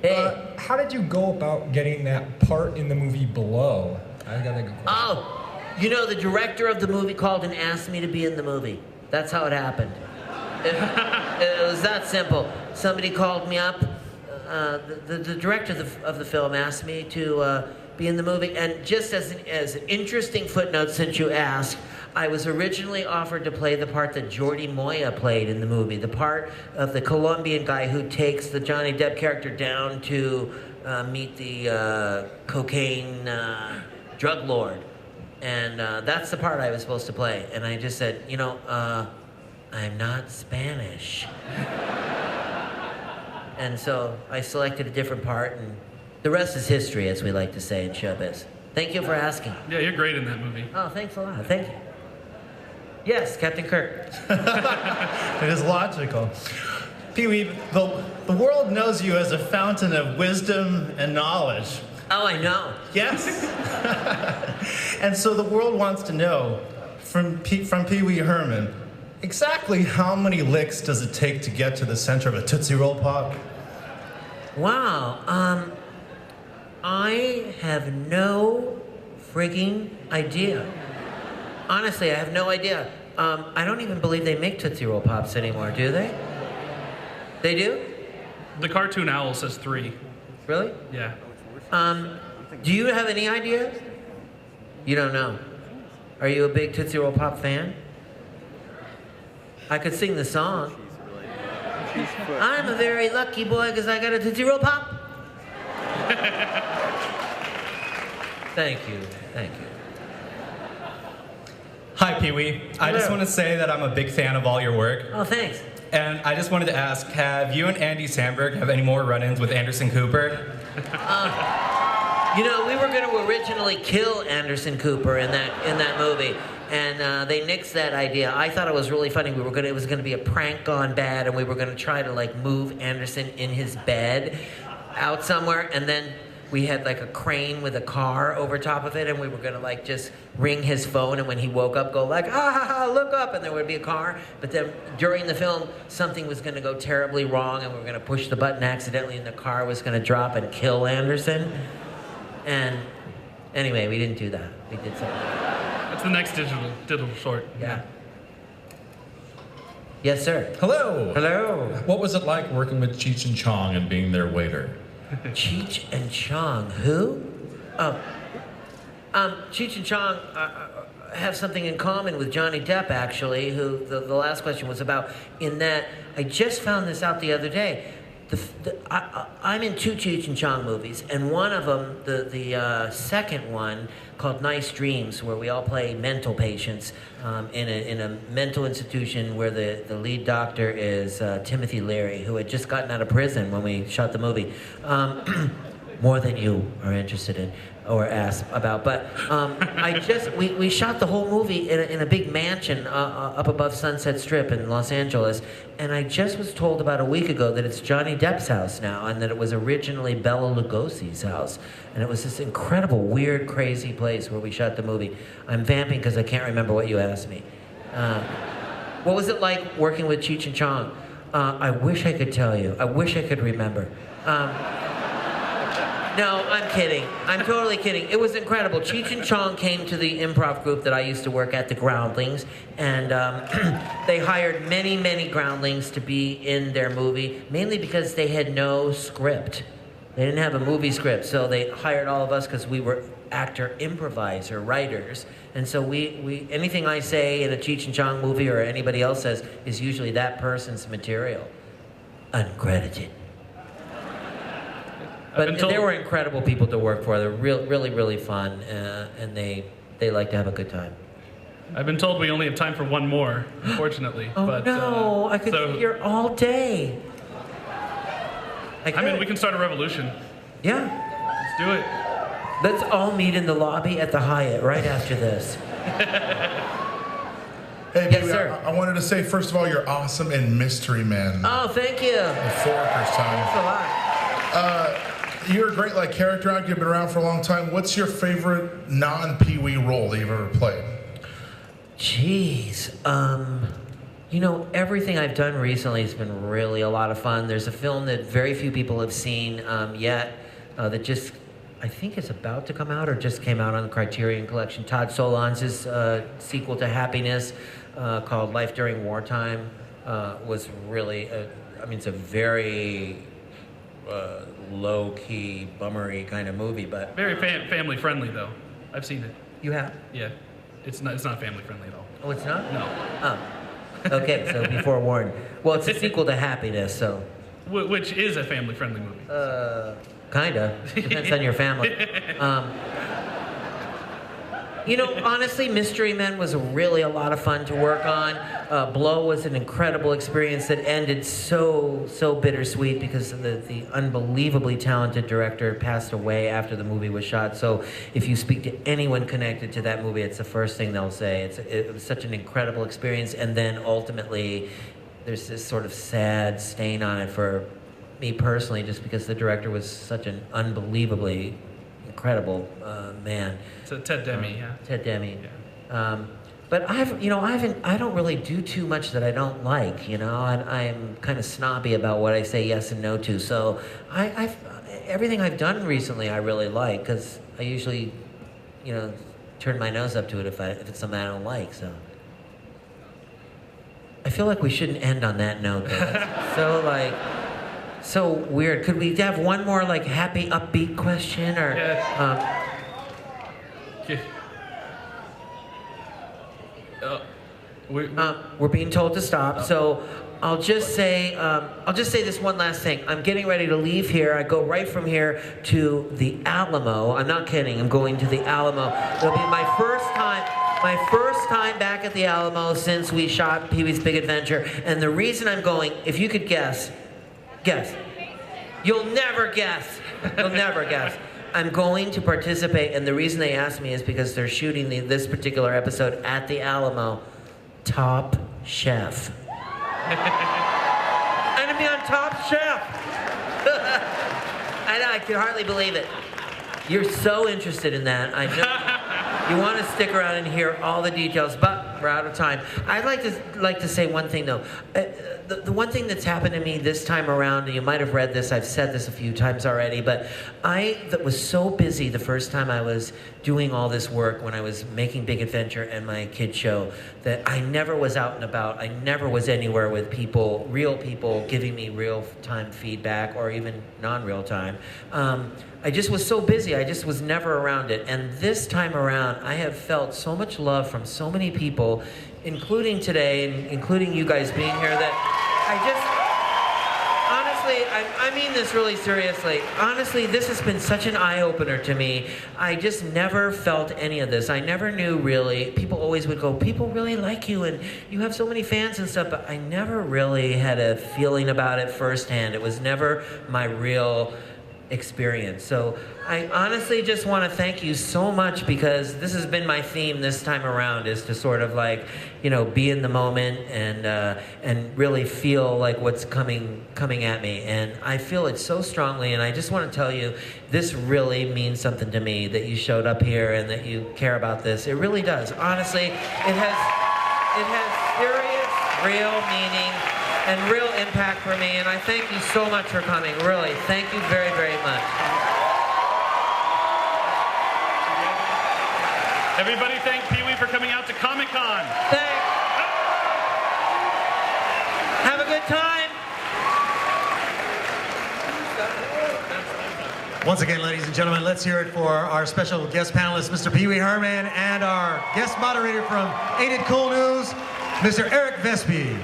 Hey. How did you go about getting that part in the movie Below? I got a good question. Oh, you know, the director of the movie called and asked me to be in the movie. That's how it happened. It was that simple. Somebody called me up. The director of the film asked me to be in the movie. And just as an interesting footnote, since you asked, I was originally offered to play the part that Jordi Moya played in the movie, the part of the Colombian guy who takes the Johnny Depp character down to meet the cocaine drug lord. And that's the part I was supposed to play. And I just said, you know, I'm not Spanish. And so I selected a different part, and the rest is history, as we like to say in showbiz. Thank you for asking. Yeah, you're great in that movie. Oh, thanks a lot. Thank you. Yes, Captain Kirk. It is logical. Pee-wee, the world knows you as a fountain of wisdom and knowledge. Oh, I know. Yes. And so the world wants to know from Pee-wee Herman, exactly how many licks does it take to get to the center of a Tootsie Roll Pop? Wow. I have no frigging idea. Honestly, I have no idea. I don't even believe they make Tootsie Roll Pops anymore, do they? They do? The cartoon owl says 3. Really? Yeah. Do you have any idea? You don't know. Are you a big Tootsie Roll Pop fan? I could sing the song. I'm a very lucky boy because I got a Tootsie Roll Pop. Thank you. Thank you. Hi, Pee-wee. I just want to say that I'm a big fan of all your work. Oh, thanks. And I just wanted to ask, have you and Andy Samberg have any more run-ins with Anderson Cooper? You know, we were going to originally kill Anderson Cooper in that movie, and they nixed that idea. I thought it was really funny. It was going to be a prank gone bad, and we were going to try to like move Anderson in his bed out somewhere, and then we had like a crane with a car over top of it, and we were gonna like just ring his phone, and when he woke up, go like, ah, ha, ha, look up, and there would be a car. But then during the film, something was gonna go terribly wrong, and we were gonna push the button accidentally, and the car was gonna drop and kill Anderson. And anyway, we didn't do that. We did something. That's the next digital short. Yeah. Yes, sir. Hello. Hello. What was it like working with Cheech and Chong and being their waiter? Cheech and Chong, who? Oh, Cheech and Chong have something in common with Johnny Depp, actually, who the last question was about, in that I just found this out the other day. I'm in 2 Cheech and Chong movies, and one of them, the second one, called Nice Dreams, where we all play mental patients in a mental institution where the lead doctor is Timothy Leary, who had just gotten out of prison when we shot the movie. More than you are interested in or asked about, but we shot the whole movie in a big mansion up above Sunset Strip in Los Angeles, and I just was told about a week ago that it's Johnny Depp's house now, and that it was originally Bela Lugosi's house, and it was this incredible, weird, crazy place where we shot the movie. I'm vamping because I can't remember what you asked me. What was it like working with Cheech and Chong? I wish I could tell you. I wish I could remember. No, I'm kidding. I'm totally kidding. It was incredible. Cheech and Chong came to the improv group that I used to work at, the Groundlings, and they hired many, many Groundlings to be in their movie, mainly because they had no script. They didn't have a movie script, so they hired all of us because we were actor improviser writers, and so we anything I say in a Cheech and Chong movie or anybody else says is usually that person's material, uncredited. But they were incredible people to work for. They're really, really fun, and they like to have a good time. I've been told we only have time for one more, unfortunately. Oh but, no, I could be here all day. I mean, we can start a revolution. Yeah. Let's do it. Let's all meet in the lobby at the Hyatt right after this. Hey, yes, baby, sir. I wanted to say, first of all, you're awesome in Mystery Men. Oh, thank you. The Foreker's time. Thanks a lot. You're a great character actor. You've been around for a long time. What's your favorite non-Pee-wee role that you've ever played? Jeez. You know, everything I've done recently has been really a lot of fun. There's a film that very few people have seen yet that just, I think is about to come out or just came out on the Criterion Collection. Todd Solondz's sequel to Happiness called Life During Wartime was really, it's a very low-key, bummery kind of movie, but... Very family-friendly, though. I've seen it. You have? Yeah. It's not family-friendly at all. Oh, it's not? No. Oh. Okay, so be forewarned. Well, it's a sequel to Happiness, so... Which is a family-friendly movie. Kinda. Depends on your family. You know, honestly, Mystery Men was really a lot of fun to work on. Blow was an incredible experience that ended so bittersweet because the unbelievably talented director passed away after the movie was shot. So if you speak to anyone connected to that movie, it's the first thing they'll say. It was such an incredible experience, and then ultimately there's this sort of sad stain on it for me personally, just because the director was such an unbelievably incredible man. So Ted Demme, yeah. Ted Demme. Yeah. But I don't really do too much that I don't like, and I'm kind of snobby about what I say yes and no to. So everything I've done recently I really like, because I usually, turn my nose up to it if it's something I don't like. So I feel like we shouldn't end on that note, though. That's so weird. Could we have one more happy, upbeat question, or? Yeah. We're being told to stop, so I'll just say this one last thing. I'm getting ready to leave here. I go right from here to the Alamo. I'm not kidding. I'm going to the Alamo. It'll be my first time back at the Alamo since we shot Pee-wee's Big Adventure. And the reason I'm going, if you could guess. You'll never guess. You'll never guess. I'm going to participate, and the reason they asked me is because they're shooting this particular episode at the Alamo. Top Chef. I'm gonna be on Top Chef. I know, I can hardly believe it. You're so interested in that. I know. You want to stick around and hear all the details, but we're out of time. I'd like to say one thing, though. The one thing that's happened to me this time around, and you might have read this, I've said this a few times already, but that was so busy the first time I was doing all this work when I was making Big Adventure and my kid show, that I never was out and about. I never was anywhere with people, real people, giving me real-time feedback or even non-real time. I just was so busy. I just was never around it. And this time around, I have felt so much love from so many people, including today, and including you guys being here, that I mean this really seriously. Honestly, this has been such an eye-opener to me. I just never felt any of this. I never knew really. People always would go, people really like you, and you have so many fans and stuff, but I never really had a feeling about it firsthand. It was never my real experience. So I honestly just want to thank you so much, because this has been my theme this time around, is to sort of be in the moment and really feel like what's coming at me. And I feel it so strongly, and I just want to tell you, this really means something to me, that you showed up here and that you care about this. It really does. Honestly, it has serious, real meaning and real impact for me, and I thank you so much for coming. Really, thank you very, very much. Everybody thank Pee-wee for coming out to Comic-Con. Thanks. Have a good time. Once again, ladies and gentlemen, let's hear it for our special guest panelist, Mr. Pee-wee Herman, and our guest moderator from Ain't It Cool News, Mr. Eric Vespi.